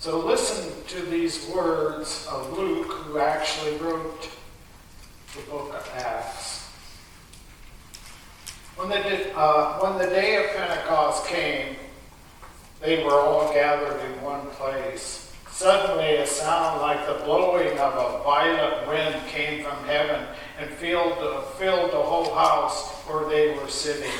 So listen to these words of Luke, who actually wrote the book of Acts. When the day of Pentecost came, they were all gathered in one place. Suddenly a sound like the blowing of a violent wind came from heaven and filled the whole house where they were sitting.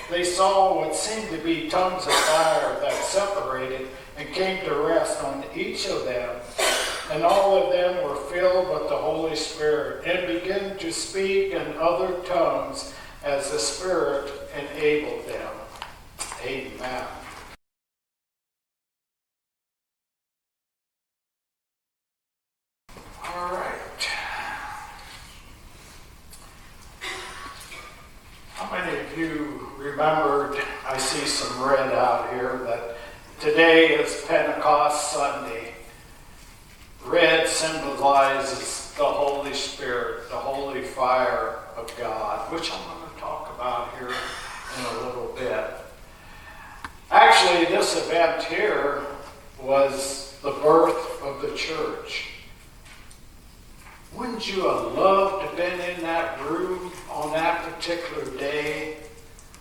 They saw what seemed to be tongues of fire that separated and came to rest on each of them. And all of them were filled with the Holy Spirit and began to speak in other tongues as the Spirit enabled them. Amen. All right. How many of you remembered, I see some red out here, that today is Pentecost Sunday. Red symbolizes the Holy Spirit, the holy fire of God, which I'm going to talk about here in a little bit. Actually, this event here was the birth of the church. Wouldn't you have loved to have been in that room on that particular day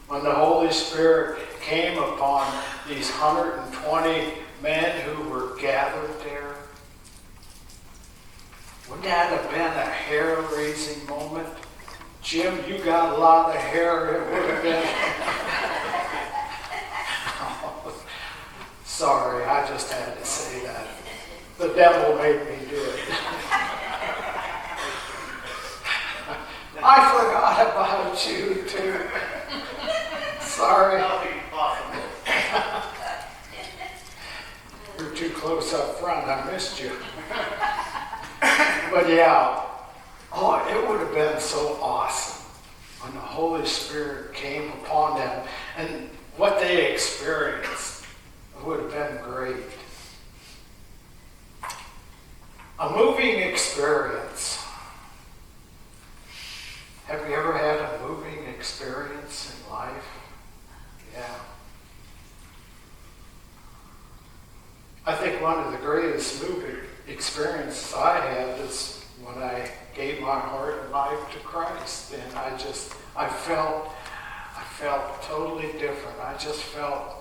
when the Holy Spirit came upon these 120 men who were gathered there? Wouldn't that have been a hair-raising moment? Jim, you got a lot of hair. It would have been. Sorry, I just had to say that. The devil made me do it. I forgot about you, too. Sorry. You're too close up front. I missed you. But yeah, it would have been so awesome when the Holy Spirit came upon them. And what they experienced would have been great. A moving experience. Have you ever had a moving experience in life? Yeah. I think one of the greatest moving experiences I had is when I gave my heart and life to Christ. And I felt totally different. I just felt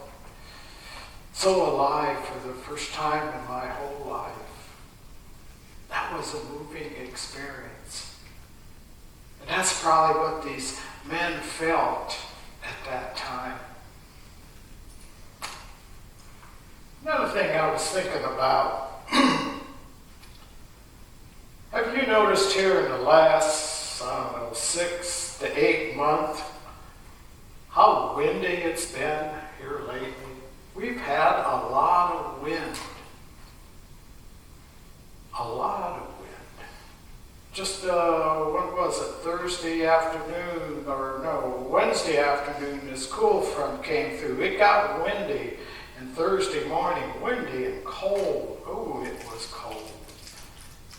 so alive for the first time in my whole life. That was a moving experience. And that's probably what these men felt at that time. Another thing I was thinking about, have you noticed here in the last, 6 to 8 months, how windy it's been here lately? We've had a lot of wind. A lot of wind. Just, when was it, Thursday afternoon, or no, Wednesday afternoon, this cool front came through. It got windy, and Thursday morning, windy and cold. Oh, it was cold.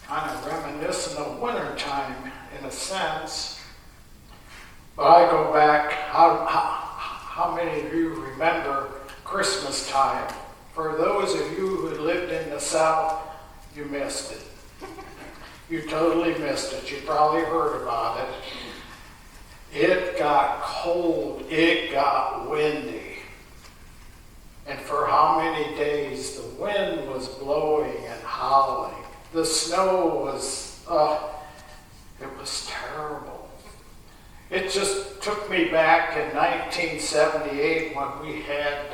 Kind of reminiscent of wintertime in a sense. But I go back, how many of you remember Christmas time? For those of you who lived in the South, you missed it. You totally missed it. You probably heard about it. It got cold. It got windy. And for how many days the wind was blowing and howling. The snow was, it was terrible. It just took me back in 1978 when we had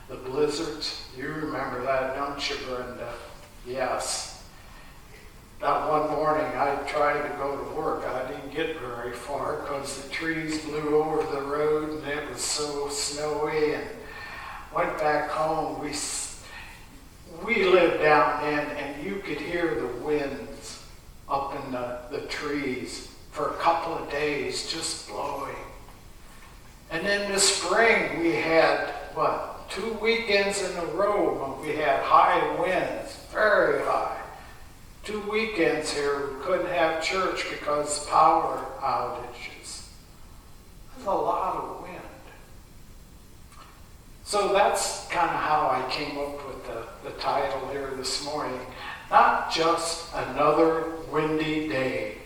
the blizzards. You remember that, don't you, Brenda? Yes. That one morning I tried to go to work. I didn't get very far because the trees blew over the road and it was so snowy. And went back home. We lived down in, and you could hear the winds up in the trees for a couple of days just blowing. And then this spring we had, 2 weekends in a row when we had high winds, very high. 2 weekends here we couldn't have church because power outages. That's a lot of wind. So that's kind of how I came up with the title here this morning, Not Just Another Windy Day.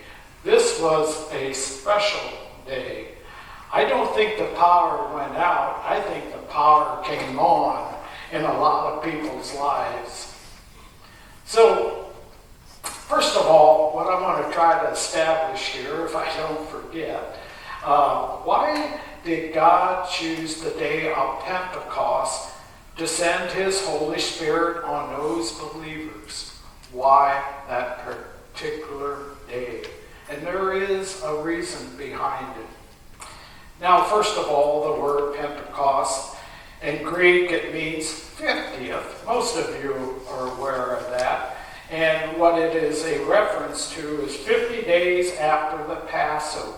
This was a special day. I don't think the power went out. I think the power came on in a lot of people's lives. So, first of all, what I want to try to establish here, if I don't forget, why did God choose the day of Pentecost to send his Holy Spirit on those believers? Why that particular day? And there is a reason behind it. Now, first of all, the word Pentecost, in Greek it means 50th. Most of you are aware of that. And what it is a reference to is 50 days after the Passover.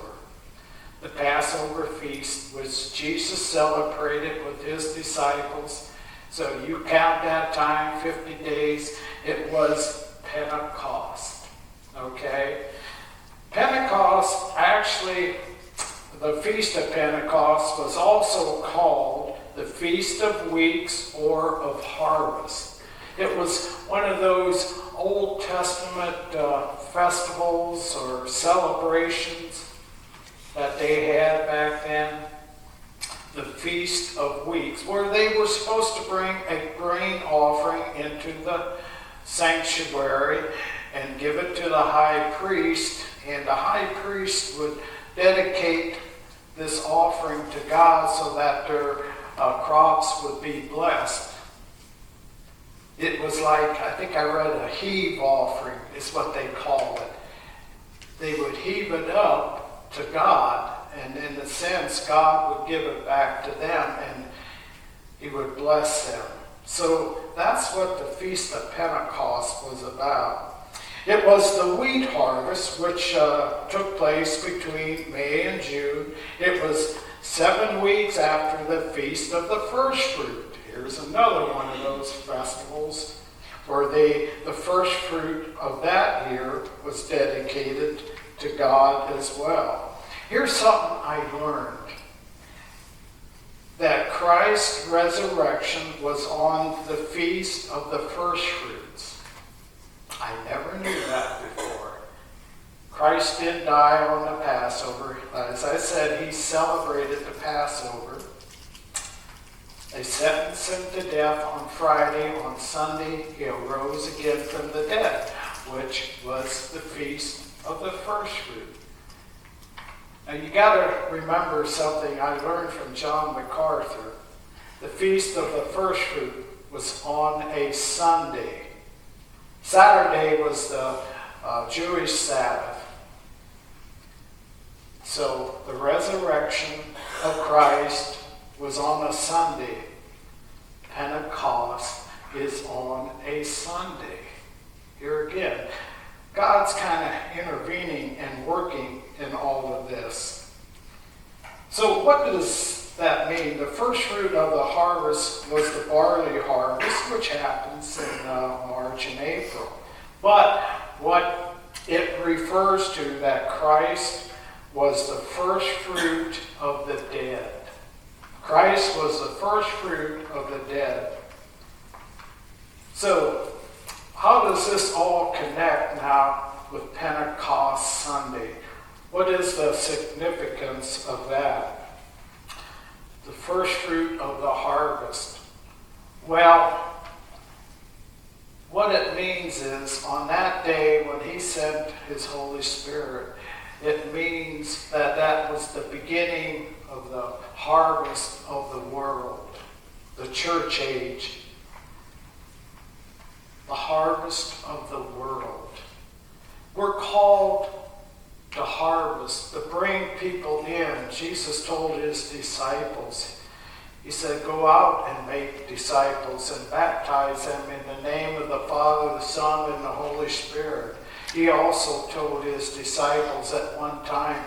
The Passover feast, which Jesus celebrated with his disciples. So you count that time, 50 days, it was Pentecost. Okay? Pentecost, actually, the Feast of Pentecost was also called the Feast of Weeks or of Harvest. It was one of those Old Testament festivals or celebrations that they had back then, the Feast of Weeks, where they were supposed to bring a grain offering into the sanctuary and give it to the high priest, and the high priest would dedicate this offering to God so that their crops would be blessed. It was like, I think I read a heave offering is what they call it. They would heave it up to God, and in a sense, God would give it back to them, and he would bless them. So that's what the Feast of Pentecost was about. It was the wheat harvest, which took place between May and June. It was 7 weeks after the Feast of the First Fruit. Here's another one of those festivals where the first fruit of that year was dedicated to God as well. Here's something I learned. That Christ's resurrection was on the Feast of the First Fruits. I never knew that before. Christ did die on the Passover. As I said, he celebrated the Passover. They sentenced him to death on Friday. On Sunday, he arose again from the dead, which was the Feast of the First Fruit. Now you got to remember something I learned from John MacArthur. The Feast of the First Fruit was on a Sunday. Saturday was the Jewish Sabbath. So the resurrection of Christ was on a Sunday. Pentecost is on a Sunday. Here again, God's kind of intervening and working in all of this. So what does that mean? The first fruit of the harvest was the barley harvest, which happens in March and April. But what it refers to, that Christ was the first fruit of the dead. Christ was the first fruit of the dead. So how does this all connect now with Pentecost Sunday? What is the significance of that? The first fruit of the harvest. Well, what it means is on that day when he sent his Holy Spirit, it means that that was the beginning of the harvest of the world, the church age. The harvest of the world. We're called to harvest, to bring people in. Jesus told his disciples, he said, go out and make disciples and baptize them in the name of the Father, the Son, and the Holy Spirit. He also told his disciples at one time,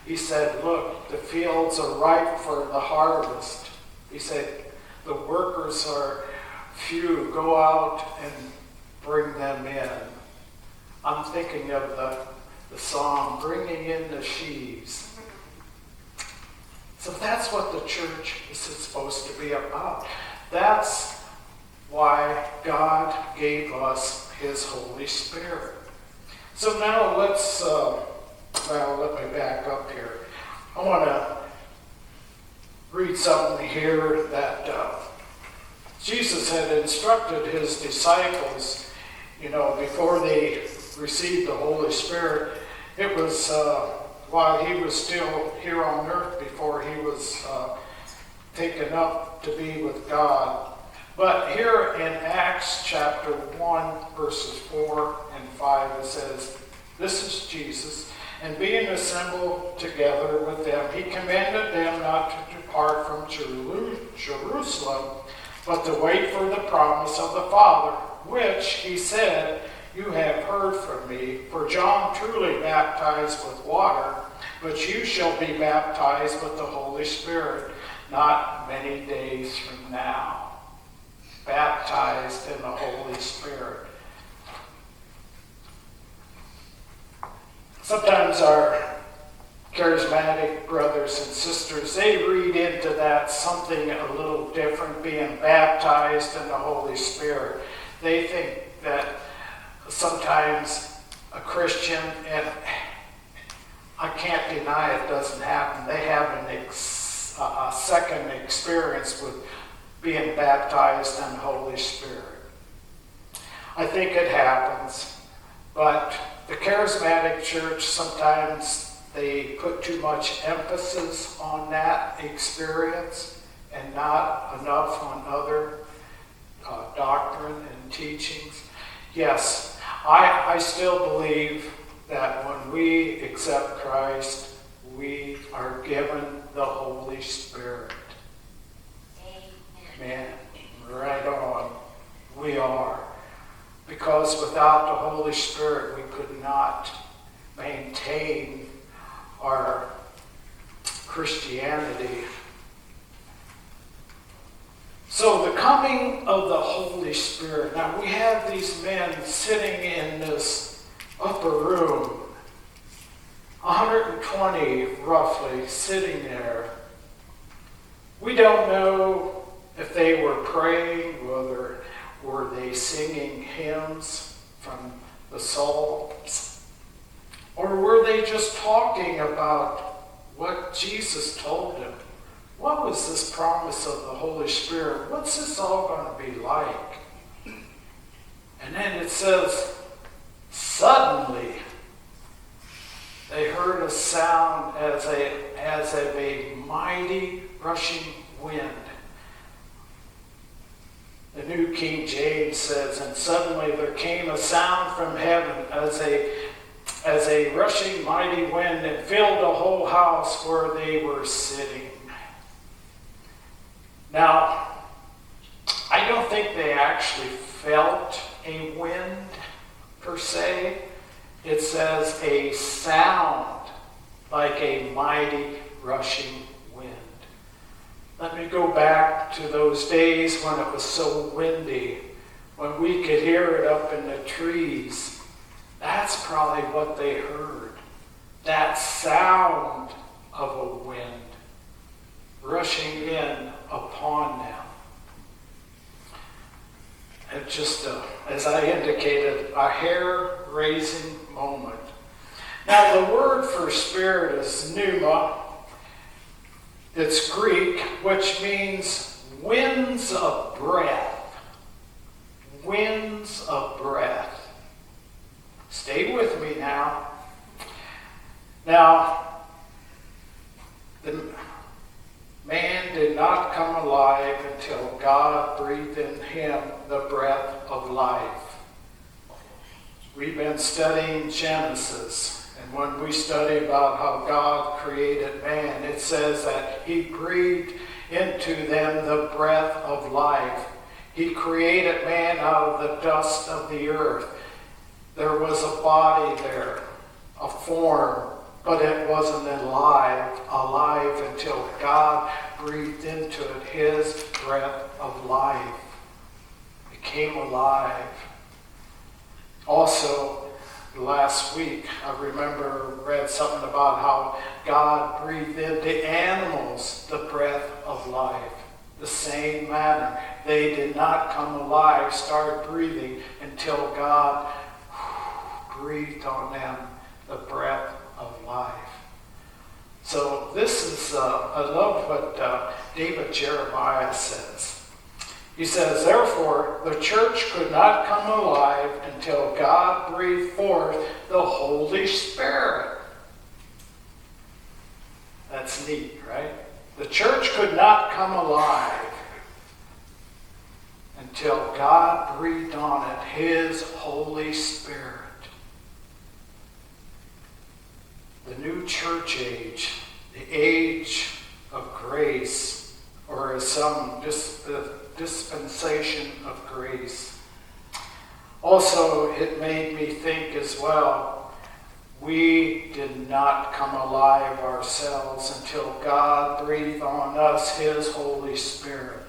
he said, look, the fields are ripe for the harvest. He said, the workers are few. Go out and bring them in. I'm thinking of the song, Bringing in the Sheaves. So that's what the church is supposed to be about. That's why God gave us his Holy Spirit. So now let me back up here. I want to read something here that Jesus had instructed his disciples, before they received the Holy Spirit. It was while he was still here on earth before he was taken up to be with God. But here in Acts chapter 1, verses 4 and 5, it says, this is Jesus, and being assembled together with them, he commanded them not to depart from Jerusalem, but to wait for the promise of the Father, which he said, you have heard from me. For John truly baptized with water, but you shall be baptized with the Holy Spirit not many days from now. Baptized in the Holy Spirit. Sometimes our charismatic brothers and sisters, they read into that something a little different, being baptized in the Holy Spirit. They think that sometimes a Christian, and I can't deny it doesn't happen, they have a second experience with being baptized in the Holy Spirit. I think it happens, but the charismatic church, sometimes they put too much emphasis on that experience and not enough on other doctrine and teachings. Yes, I still believe that when we accept Christ, we are given the Holy Spirit. Amen. Right on. We are. Because without the Holy Spirit, we could not maintain our Christianity. So the coming of the Holy Spirit. Now we have these men sitting in this upper room, 120 roughly sitting there. We don't know if they were praying, whether were they singing hymns from the Psalms, or were they just talking about what Jesus told them? What was this promise of the Holy Spirit? What's this all going to be like? And then it says, suddenly they heard a sound as of a mighty rushing wind. The New King James says, and suddenly there came a sound from heaven as a rushing mighty wind that filled the whole house where they were sitting. Now, I don't think they actually felt a wind per se. It says a sound like a mighty rushing wind. Let me go back to those days when it was so windy, when we could hear it up in the trees. That's probably what they heard. That sound of a wind rushing in upon them. And just, as I indicated, a hair-raising moment. Now, the word for spirit is pneuma. It's Greek, which means winds of breath. Winds of breath. Stay with me now. Now, the man did not come alive until God breathed in him the breath of life. We've been studying Genesis. And when we study about how God created man, it says that he breathed into them the breath of life. He created man out of the dust of the earth. There was a body there, a form, but it wasn't alive until God breathed into it his breath of life. It came alive. Also, last week, I remember read something about how God breathed into animals the breath of life. the same manner. They did not come alive, start breathing, until God breathed on them the breath of life. So this is, I love what David Jeremiah says. He says, therefore, the church could not come alive until God breathed forth the Holy Spirit. That's neat, right? The church could not come alive until God breathed on it His Holy Spirit. The new church age, the age of grace, or as some dispensation of grace. Also, it made me think as well, we did not come alive ourselves until God breathed on us His Holy Spirit.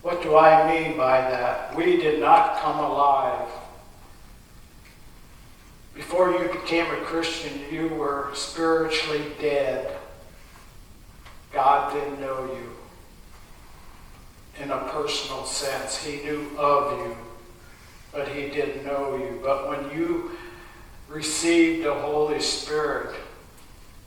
What do I mean by that? We did not come alive. Before you became a Christian, you were spiritually dead. God didn't know you in a personal sense. He knew of you, but He didn't know you. But when you received the Holy Spirit,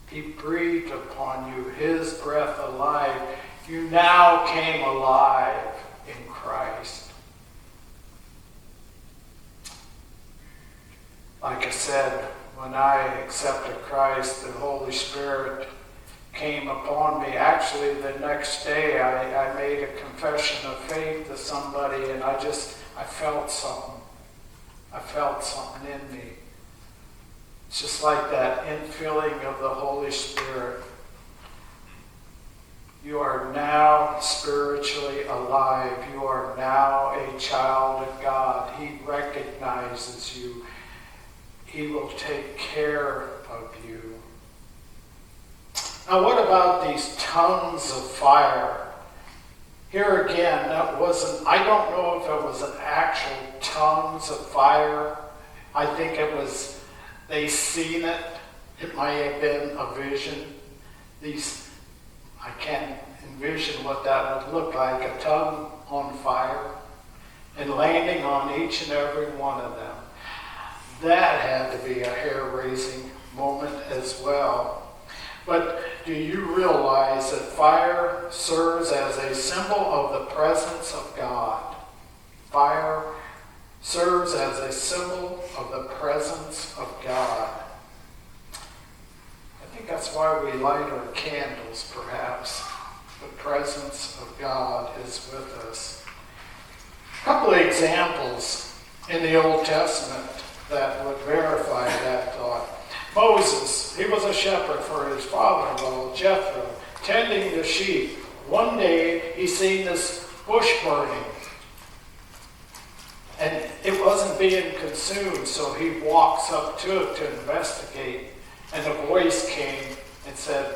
He breathed upon you His breath of life. You now came alive in Christ. Like I said, when I accepted Christ, the Holy Spirit came upon me. Actually, the next day I made a confession of faith to somebody, and I felt something. I felt something in me. It's just like that infilling of the Holy Spirit. You are now spiritually alive. You are now a child of God. He recognizes you. He will take care of you. Now, what about these tongues of fire? Here again, I don't know if it was an actual tongues of fire. I think it was, they seen it. It might have been a vision. I can't envision what that would look like, a tongue on fire and landing on each and every one of them. That had to be a hair-raising moment as well. But do you realize that fire serves as a symbol of the presence of God? Fire serves as a symbol of the presence of God. I think that's why we light our candles, perhaps. The presence of God is with us. A couple of examples in the Old Testament that would verify that thought. Moses, he was a shepherd for his father-in-law, Jethro, tending the sheep. One day, he seen this bush burning, and it wasn't being consumed, so he walks up to it to investigate, and a voice came and said,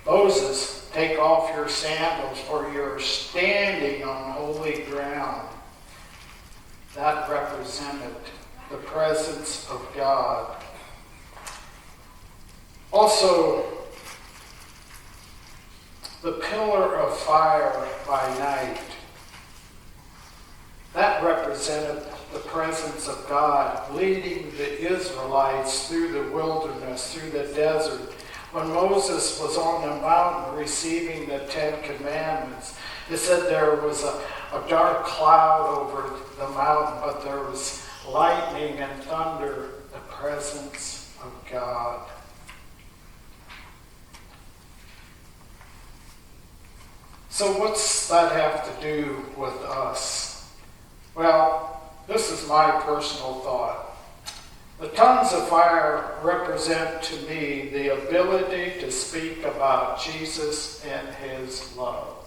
Moses, take off your sandals, for you're standing on holy ground. That represented the presence of God. Also, the pillar of fire by night. That represented the presence of God leading the Israelites through the wilderness, through the desert. When Moses was on the mountain receiving the 10 Commandments, it said there was a dark cloud over the mountain, but there was lightning and thunder, the presence of God. So what's that have to do with us? Well, this is my personal thought. The tongues of fire represent to me the ability to speak about Jesus and His love.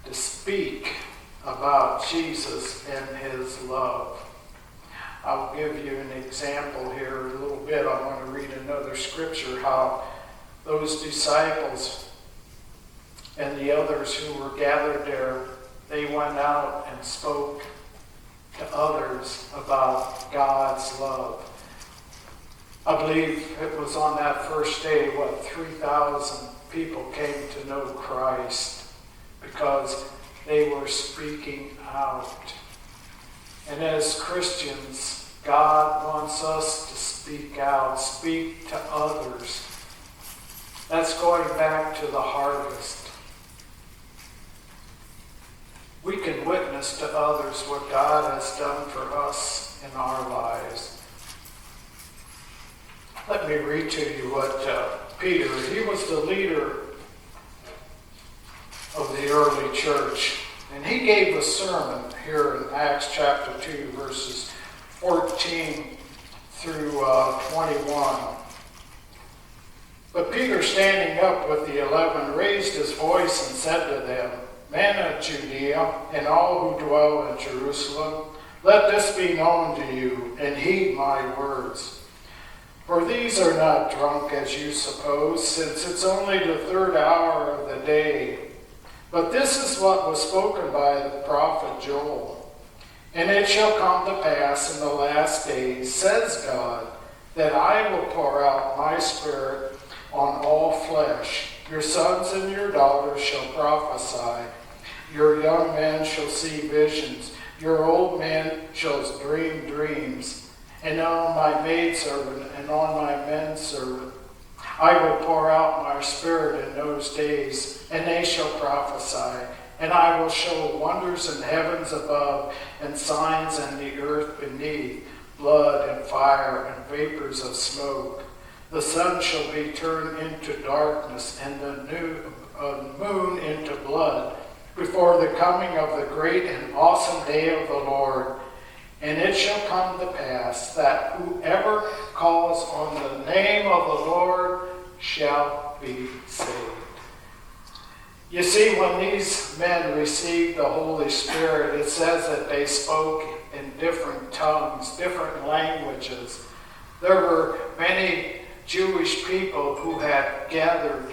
To speak about Jesus and His love. I'll give you an example here in a little bit. I want to read another scripture, how those disciples and the others who were gathered there, they went out and spoke to others about God's love. I believe it was on that first day, 3,000 people came to know Christ because they were speaking out. And as Christians, God wants us to speak out, speak to others. That's going back to the harvest. We can witness to others what God has done for us in our lives. Let me read to you what Peter, he was the leader of the early church. And he gave a sermon here in Acts chapter 2, verses 14 through 21. But Peter, standing up with the 11, raised his voice and said to them, Men of Judea, and all who dwell in Jerusalem, let this be known to you, and heed my words. For these are not drunk as you suppose, since it's only the third hour of the day. But this is what was spoken by the prophet Joel. And it shall come to pass in the last days, says God, that I will pour out my spirit on all flesh. Your sons and your daughters shall prophesy. Your young men shall see visions. Your old men shall dream dreams. And on my maidservant and on my manservant I will pour out my spirit in those days, and they shall prophesy. And I will show wonders in heavens above, and signs in the earth beneath, blood and fire and vapors of smoke. The sun shall be turned into darkness, and the moon into blood, before the coming of the great and awesome day of the Lord. And it shall come to pass that whoever calls on the name of the Lord shall be saved. You see, when these men received the Holy Spirit, it says that they spoke in different tongues, different languages. There were many Jewish people who had gathered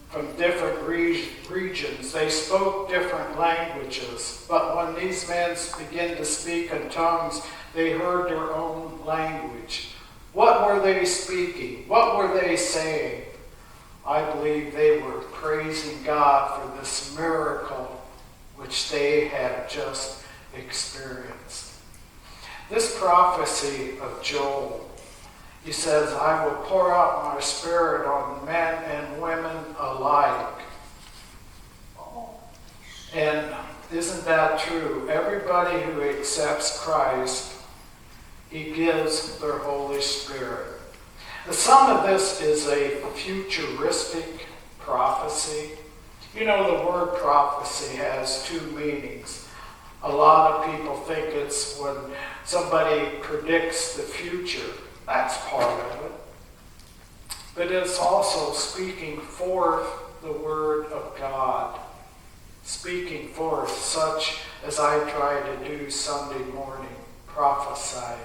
from different regions. They spoke different languages. But when these men began to speak in tongues, they heard their own language. What were they speaking? What were they saying? I believe they were praising God for this miracle which they had just experienced. This prophecy of Joel, he says, I will pour out my spirit on men and women alike. And isn't that true? Everybody who accepts Christ, he gives their Holy Spirit. Some of this is a futuristic prophecy. You know, the word prophecy has two meanings. A lot of people think it's when somebody predicts the future. That's part of it. But it's also speaking forth the word of God. Speaking forth, such as I try to do Sunday morning, prophesy.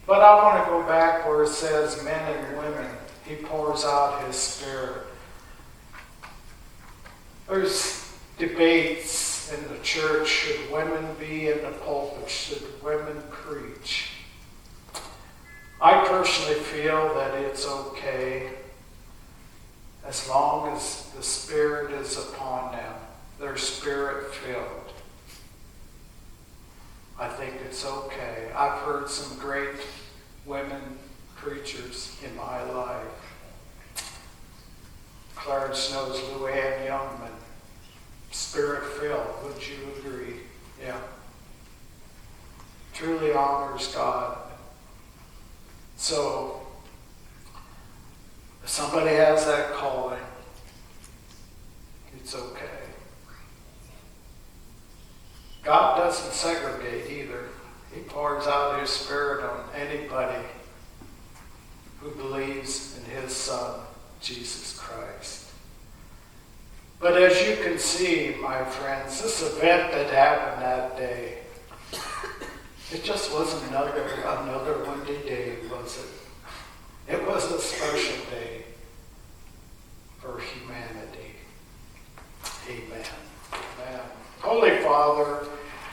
But I want to go back where it says men and women, he pours out his spirit. There's debates in the church. Should women be in the pulpit? Should women preach? I personally feel that it's okay as long as the Spirit is upon them. They're Spirit-filled. I think it's okay. I've heard some great women preachers in my life. Clarence knows Luann Youngman. Spirit-filled, would you agree? Yeah. Truly honors God. So, if somebody has that calling, it's okay. God doesn't segregate either. He pours out his Spirit on anybody who believes in his Son, Jesus Christ. But as you can see, my friends, this event that happened that day, it just wasn't another windy day, was it? It was a special day for humanity. Amen. Amen. Holy Father,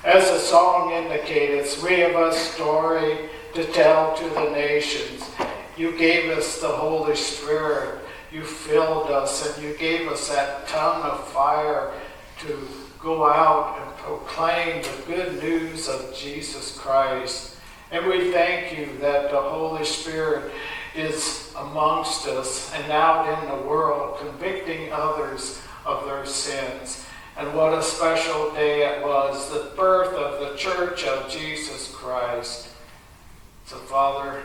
as the song indicates, we have a story to tell to the nations. You gave us the Holy Spirit. You filled us, and you gave us that tongue of fire to go out and proclaim the good news of Jesus Christ. And we thank you that the Holy Spirit is amongst us and out in the world, convicting others of their sins. And what a special day it was, the birth of the Church of Jesus Christ. So, Father,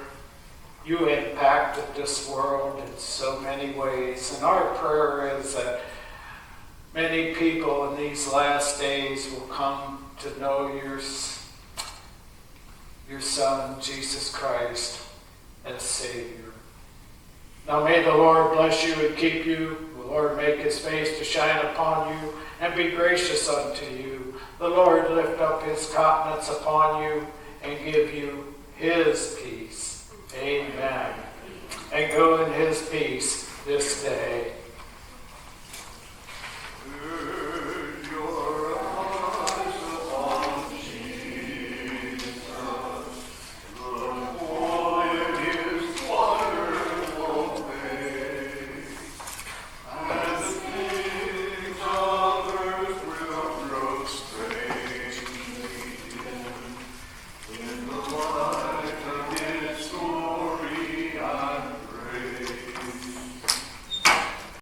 you impacted this world in so many ways. And our prayer is that many people in these last days will come to know your Son, Jesus Christ, as Savior. Now may the Lord bless you and keep you. The Lord make his face to shine upon you and be gracious unto you. The Lord lift up his countenance upon you and give you his peace. Amen. And go in his peace this day.